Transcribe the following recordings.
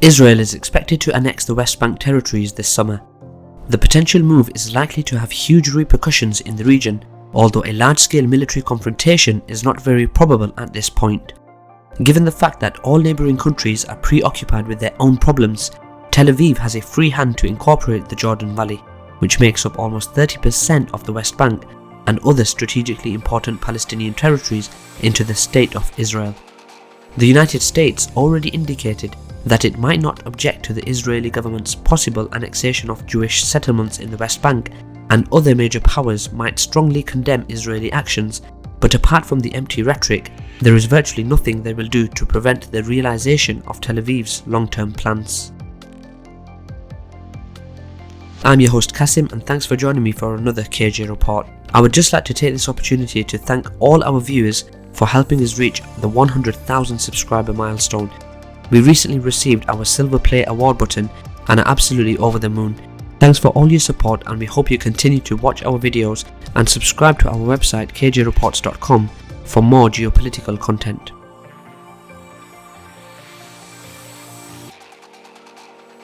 Israel is expected to annex the West Bank territories this summer. The potential move is likely to have huge repercussions in the region, although a large-scale military confrontation is not very probable at this point. Given the fact that all neighbouring countries are preoccupied with their own problems, Tel Aviv has a free hand to incorporate the Jordan Valley, which makes up almost 30% of the West Bank and other strategically important Palestinian territories, into the State of Israel. The United States already indicated that it might not object to the Israeli government's possible annexation of Jewish settlements in the West Bank, and other major powers might strongly condemn Israeli actions, but apart from the empty rhetoric, there is virtually nothing they will do to prevent the realization of Tel Aviv's long-term plans. I'm your host Kasim, and thanks for joining me for another KJ report. I would just like to take this opportunity to thank all our viewers for helping us reach the 100,000 subscriber milestone. We recently received our Silver Play award button and are absolutely over the moon. Thanks for all your support, and we hope you continue to watch our videos and subscribe to our website kjreports.com for more geopolitical content.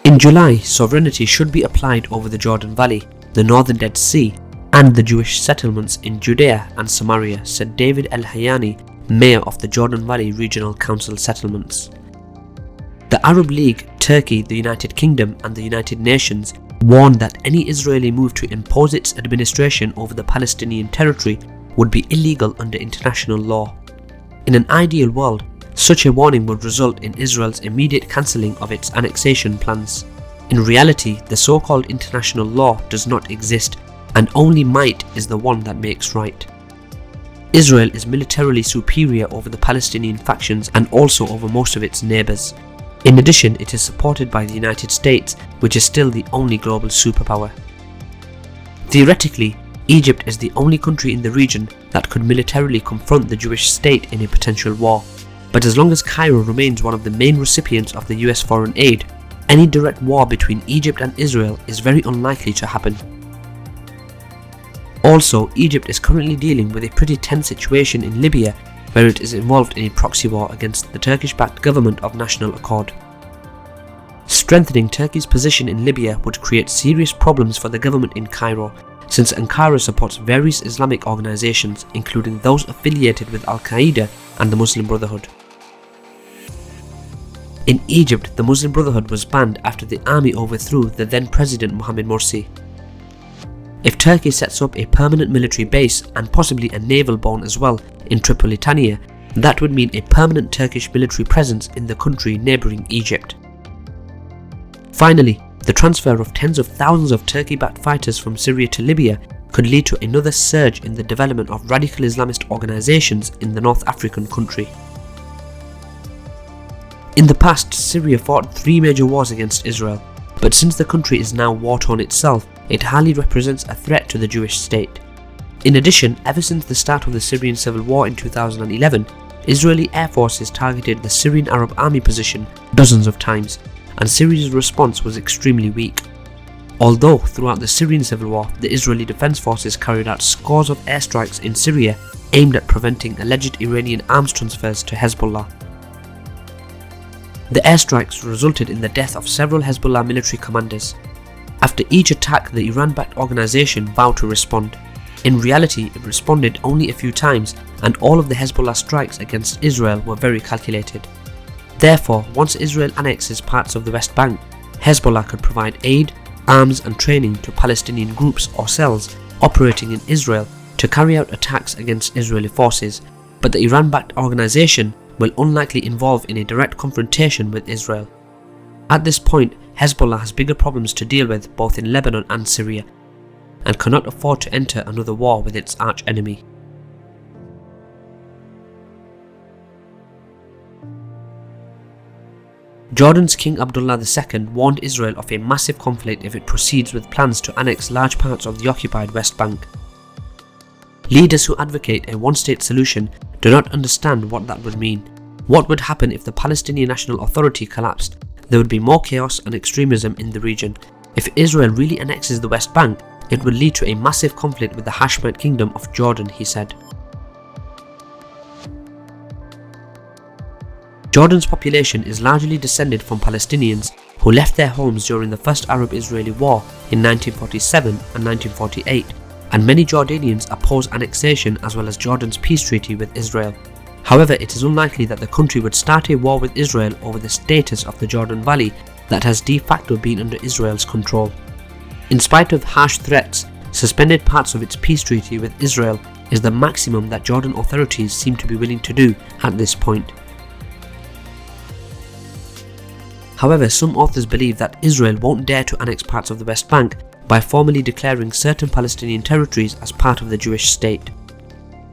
In July, sovereignty should be applied over the Jordan Valley, the northern Dead Sea, and the Jewish settlements in Judea and Samaria, said David El-Hayani, mayor of the Jordan Valley Regional Council settlements. The Arab League, Turkey, the United Kingdom and the United Nations warned that any Israeli move to impose its administration over the Palestinian territory would be illegal under international law. In an ideal world, such a warning would result in Israel's immediate cancelling of its annexation plans. In reality, the so-called international law does not exist, and only might is the one that makes right. Israel is militarily superior over the Palestinian factions and also over most of its neighbours. In addition, it is supported by the United States, which is still the only global superpower. Theoretically, Egypt is the only country in the region that could militarily confront the Jewish state in a potential war. But as long as Cairo remains one of the main recipients of the US foreign aid, any direct war between Egypt and Israel is very unlikely to happen. Also, Egypt is currently dealing with a pretty tense situation in Libya, where it is involved in a proxy war against the Turkish-backed government of national accord. Strengthening Turkey's position in Libya would create serious problems for the government in Cairo, since Ankara supports various Islamic organizations, including those affiliated with Al-Qaeda and the Muslim Brotherhood. In Egypt, the Muslim Brotherhood was banned after the army overthrew the then President Mohamed Morsi. If Turkey sets up a permanent military base, and possibly a naval base as well, in Tripolitania, that would mean a permanent Turkish military presence in the country neighbouring Egypt. Finally, the transfer of tens of thousands of Turkey-backed fighters from Syria to Libya could lead to another surge in the development of radical Islamist organizations in the North African country. In the past, Syria fought 3 major wars against Israel, but since the country is now war-torn itself, it hardly represents a threat to the Jewish state. In addition, ever since the start of the Syrian civil war in 2011, Israeli air forces targeted the Syrian Arab army position dozens of times, and Syria's response was extremely weak. Although throughout the Syrian civil war, the Israeli defense forces carried out scores of airstrikes in Syria aimed at preventing alleged Iranian arms transfers to Hezbollah. The airstrikes resulted in the death of several Hezbollah military commanders. After each attack, the Iran-backed organization vowed to respond. In reality, it responded only a few times, and all of the Hezbollah strikes against Israel were very calculated. Therefore, once Israel annexes parts of the West Bank, Hezbollah could provide aid, arms and training to Palestinian groups or cells operating in Israel to carry out attacks against Israeli forces, but the Iran-backed organization will unlikely involve in a direct confrontation with Israel. At this point, Hezbollah has bigger problems to deal with both in Lebanon and Syria, and cannot afford to enter another war with its arch-enemy. Jordan's King Abdullah II warned Israel of a massive conflict if it proceeds with plans to annex large parts of the occupied West Bank. Leaders who advocate a one-state solution do not understand what that would mean. What would happen if the Palestinian National Authority collapsed? There would be more chaos and extremism in the region. If Israel really annexes the West Bank, it would lead to a massive conflict with the Hashemite Kingdom of Jordan, he said. Jordan's population is largely descended from Palestinians who left their homes during the First Arab-Israeli War in 1947 and 1948, and many Jordanians oppose annexation as well as Jordan's peace treaty with Israel. However, it is unlikely that the country would start a war with Israel over the status of the Jordan Valley that has de facto been under Israel's control. In spite of harsh threats, suspended parts of its peace treaty with Israel is the maximum that Jordan authorities seem to be willing to do at this point. However, some authors believe that Israel won't dare to annex parts of the West Bank by formally declaring certain Palestinian territories as part of the Jewish state.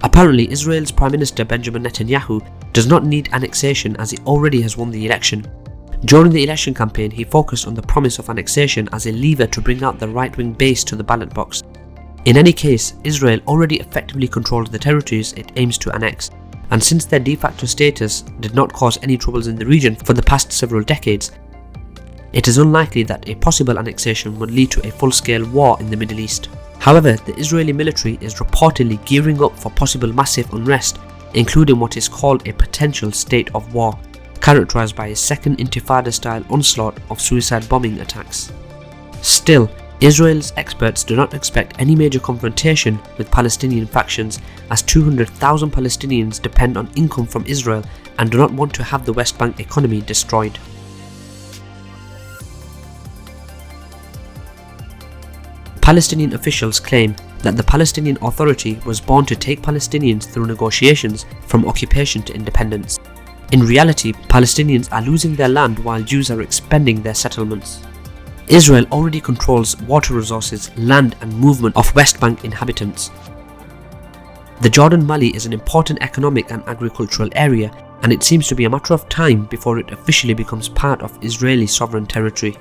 Apparently, Israel's Prime Minister Benjamin Netanyahu does not need annexation as he already has won the election. During the election campaign, he focused on the promise of annexation as a lever to bring out the right-wing base to the ballot box. In any case, Israel already effectively controls the territories it aims to annex, and since their de facto status did not cause any troubles in the region for the past several decades, it is unlikely that a possible annexation would lead to a full-scale war in the Middle East. However, the Israeli military is reportedly gearing up for possible massive unrest, including what is called a potential state of war, characterized by a second Intifada-style onslaught of suicide bombing attacks. Still, Israel's experts do not expect any major confrontation with Palestinian factions, as 200,000 Palestinians depend on income from Israel and do not want to have the West Bank economy destroyed. Palestinian officials claim that the Palestinian Authority was born to take Palestinians through negotiations from occupation to independence. In reality, Palestinians are losing their land while Jews are expanding their settlements. Israel already controls water resources, land and movement of West Bank inhabitants. The Jordan Valley is an important economic and agricultural area, and it seems to be a matter of time before it officially becomes part of Israeli sovereign territory.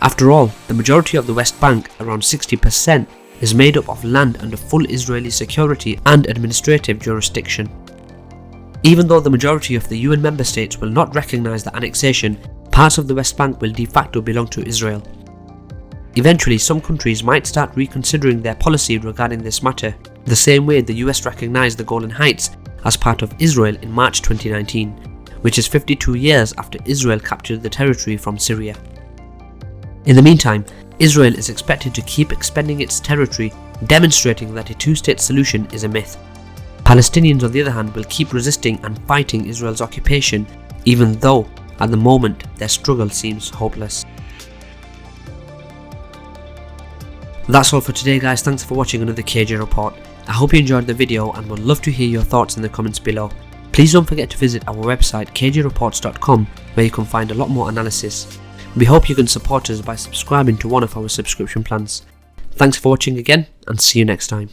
After all, the majority of the West Bank, around 60%, is made up of land under full Israeli security and administrative jurisdiction. Even though the majority of the UN member states will not recognize the annexation, parts of the West Bank will de facto belong to Israel. Eventually, some countries might start reconsidering their policy regarding this matter, the same way the US recognized the Golan Heights as part of Israel in March 2019, which is 52 years after Israel captured the territory from Syria. In the meantime, Israel is expected to keep expanding its territory, demonstrating that a two-state solution is a myth. Palestinians, on the other hand, will keep resisting and fighting Israel's occupation, even though, at the moment, their struggle seems hopeless. That's all for today, guys. Thanks for watching another KJ Report. I hope you enjoyed the video and would love to hear your thoughts in the comments below. Please don't forget to visit our website kjreports.com, where you can find a lot more analysis. We hope you can support us by subscribing to one of our subscription plans. Thanks for watching again, and see you next time.